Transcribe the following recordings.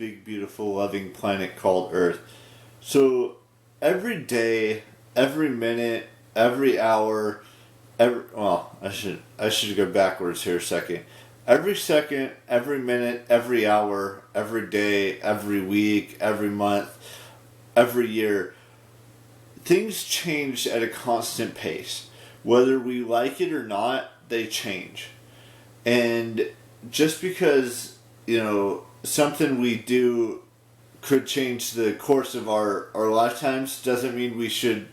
big, beautiful, loving planet called Earth. So every day, every minute, every hour, I should go backwards here a second. Every second, every minute, every hour, every day, every week, every month, every year, things change at a constant pace. Whether we like it or not, they change. And just because, something we do could change the course of our lifetimes doesn't mean we should,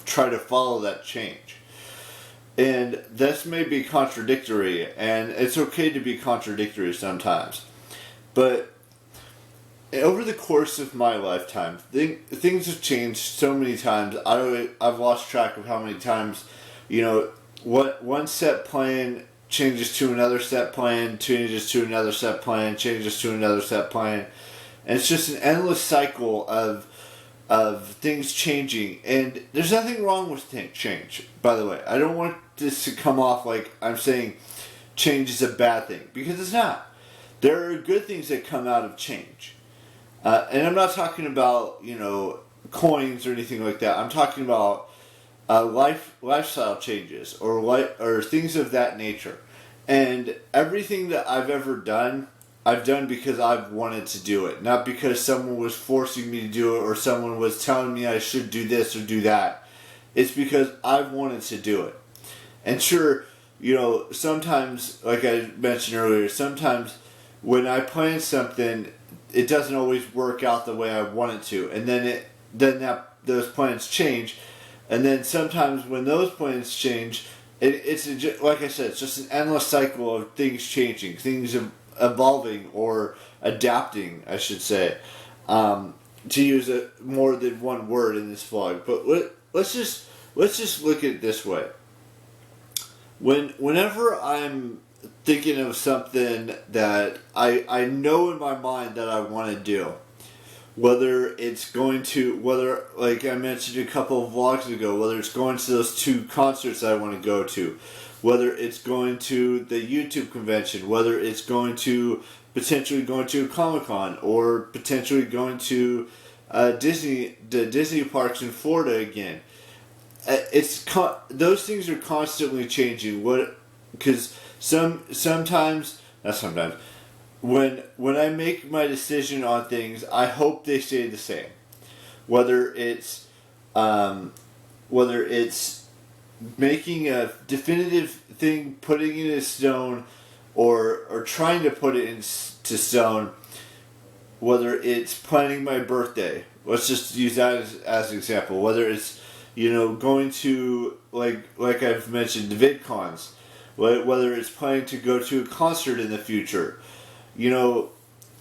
try to follow that change. And this may be contradictory, and it's okay to be contradictory sometimes. But over the course of my lifetime, things have changed so many times. I've lost track of how many times, what one set plan changes to another set plan, changes to another set plan, changes to another set plan. And it's just an endless cycle of things changing. And there's nothing wrong with change, by the way. I don't want this to come off like I'm saying change is a bad thing, because it's not. There are good things that come out of change. And I'm not talking about, coins or anything like that. I'm talking about lifestyle changes or things of that nature. And everything that I've ever done, I've done because I've wanted to do it. Not because someone was forcing me to do it or someone was telling me I should do this or do that. It's because I've wanted to do it. And sure, sometimes, like I mentioned earlier, sometimes when I plan something, it doesn't always work out the way I want it to. And then those plans change. And then sometimes when those plans change, like I said, it's just an endless cycle of things changing, things evolving or adapting, I should say, to use more than one word in this vlog. But let's just look at it this way. Whenever I'm thinking of something that I know in my mind that I want to do, whether like I mentioned a couple of vlogs ago, whether it's going to those 2 concerts I want to go to, whether it's going to the YouTube convention, whether it's potentially going to a Comic-Con, or potentially going to the Disney parks in Florida again. Those things are constantly changing. Because sometimes, when I make my decision on things, I hope they stay the same. Whether it's making a definitive thing, putting it in stone, or trying to put it into stone. Whether it's planning my birthday, let's just use that as an example. Whether it's going to like I've mentioned, the VidCons. Whether it's planning to go to a concert in the future,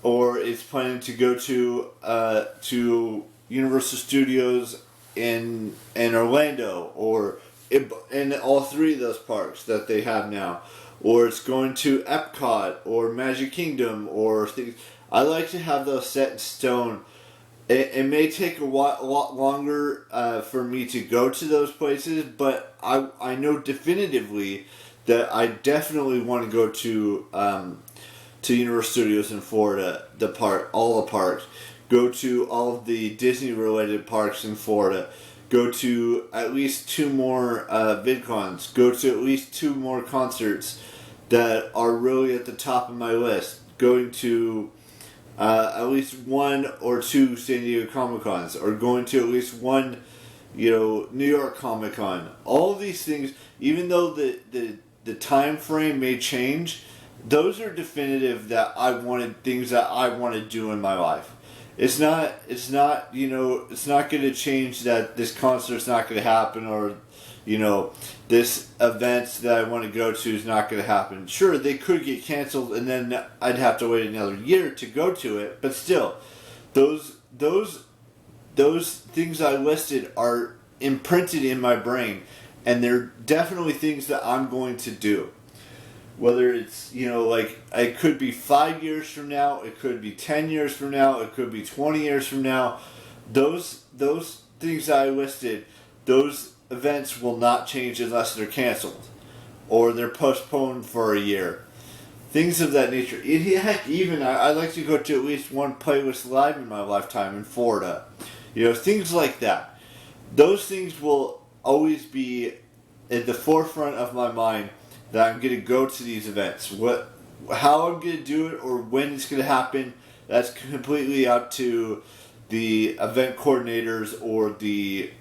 or it's planning to go to Universal Studios in Orlando, or in all 3 of those parks that they have now, or it's going to Epcot or Magic Kingdom or things. I like to have those set in stone. It may take a lot longer for me to go to those places, but I know definitively that I definitely want to go to Universal Studios in Florida, all the parks, go to all of the Disney related parks in Florida, go to at least 2 more VidCons, go to at least 2 more concerts that are really at the top of my list, going to at least 1 or 2 San Diego Comic-Cons, or going to at least 1 New York Comic-Con. All of these things, even though the time frame may change, those are definitive things that I want to do in my life. It's not it's not going to change that this concert's not going to happen, or this event that I want to go to is not going to happen. Sure, they could get canceled and then I'd have to wait another year to go to it, but still, those things I listed are imprinted in my brain, and they're definitely things that I'm going to do. Whether it's, it could be 5 years from now, it could be 10 years from now, it could be 20 years from now. Those things I listed, those events will not change unless they're canceled or they're postponed for a year. things of that nature. Heck, even I'd like to go to at least one Playlist Live in my lifetime in Florida. Things like that. Those things will always be at the forefront of my mind, that I'm going to go to these events. How I'm going to do it or when it's going to happen, that's completely up to the event coordinators or the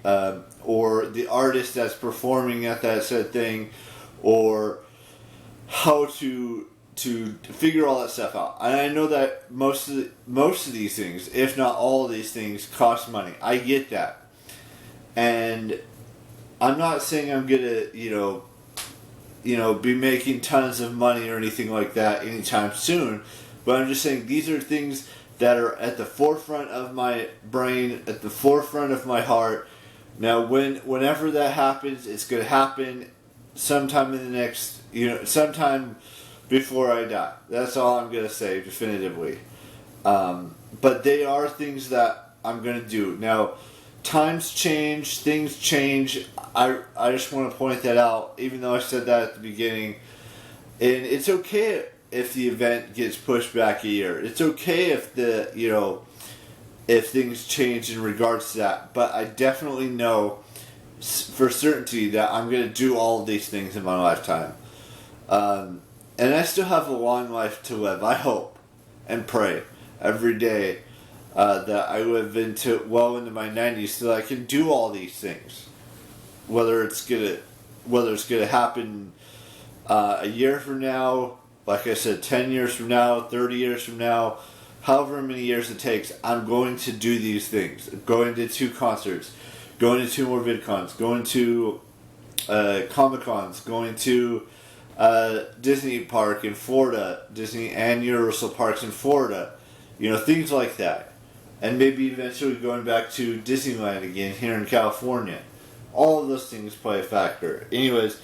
artist that's performing at that said thing, or how to figure all that stuff out. And I know that most of these things, if not all of these things, cost money. I get that, and I'm not saying I'm gonna be making tons of money or anything like that anytime soon, but I'm just saying these are things that are at the forefront of my brain, at the forefront of my heart. Now, whenever that happens, it's going to happen sometime in the next, sometime before I die. That's all I'm going to say definitively. But they are things that I'm going to do. Now, times change, things change. I just want to point that out, even though I said that at the beginning. And it's okay if the event gets pushed back a year. It's okay if if things change in regards to that. But I definitely know for certainty that I'm going to do all of these things in my lifetime. And I still have a long life to live. I hope and pray every day that I live well into my 90s so that I can do all these things. Whether it's gonna happen a year from now, like I said, 10 years from now, 30 years from now, however many years it takes, I'm going to do these things. Going to 2 concerts, going to 2 more VidCons, going to Comic-Cons, going to Disney Park in Florida, Disney and Universal Parks in Florida, things like that. And maybe eventually going back to Disneyland again here in California. All of those things play a factor. Anyways,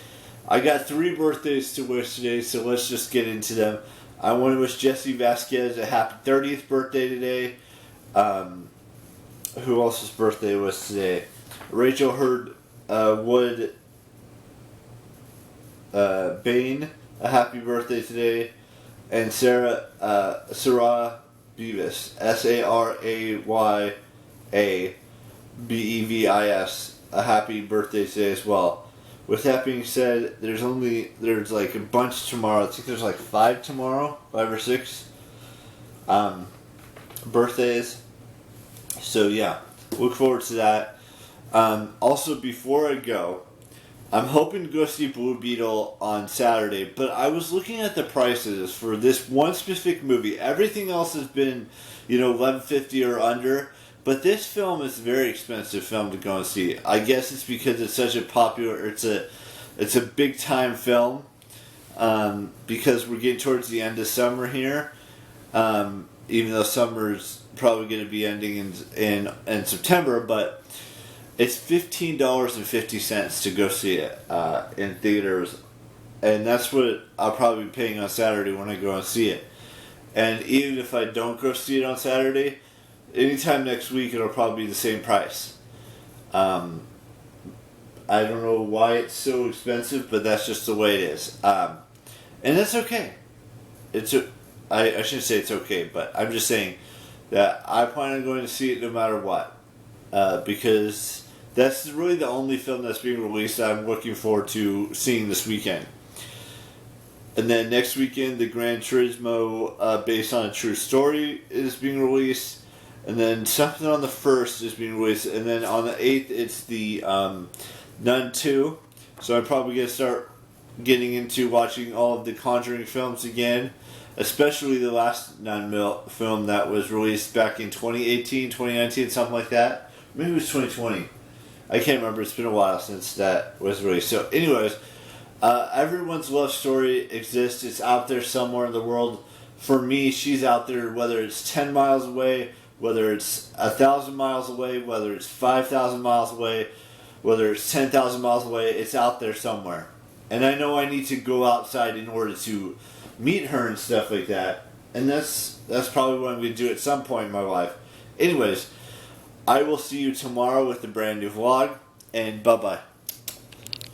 I got 3 birthdays to wish today, so let's just get into them. I want to wish Jesse Vasquez a happy 30th birthday today. Who else's birthday was today? Rachel Hurd Wood Bain, a happy birthday today. And Sarah Beavis, SarayABevis, a happy birthday today as well. With that being said, there's like a bunch tomorrow. I think there's like 5 tomorrow, 5 or 6 birthdays. So yeah, look forward to that. Also, before I go, I'm hoping to go see Blue Beetle on Saturday, but I was looking at the prices for this one specific movie. Everything else has been, $11.50 or under, but this film is a very expensive film to go and see. I guess it's because it's such a popular, it's a big time film, because we're getting towards the end of summer here, even though summer's probably going to be ending in September, but it's $15.50 to go see it in theaters, and that's what I'll probably be paying on Saturday when I go and see it. And even if I don't go see it on Saturday, anytime next week it'll probably be the same price. I don't know why it's so expensive, but that's just the way it is, and that's okay. I shouldn't say it's okay, but I'm just saying that I plan on going to see it no matter what, because that's really the only film that's being released that I'm looking forward to seeing this weekend. And then next weekend, the Gran Turismo, based on a true story, is being released. And then something on the 1st is being released. And then on the 8th, it's the Nun 2. So I'm probably going to start getting into watching all of the Conjuring films again. Especially the last Nun film that was released back in 2018, 2019, something like that. Maybe it was 2020. I can't remember. It's been a while since that was released. So anyways, everyone's love story exists. It's out there somewhere in the world. For me, she's out there, whether it's 10 miles away, whether it's 1,000 miles away, whether it's 5,000 miles away, whether it's 10,000 miles away, it's out there somewhere. And I know I need to go outside in order to meet her and stuff like that. And that's probably what I'm going to do at some point in my life. Anyways, I will see you tomorrow with a brand new vlog, and bye-bye.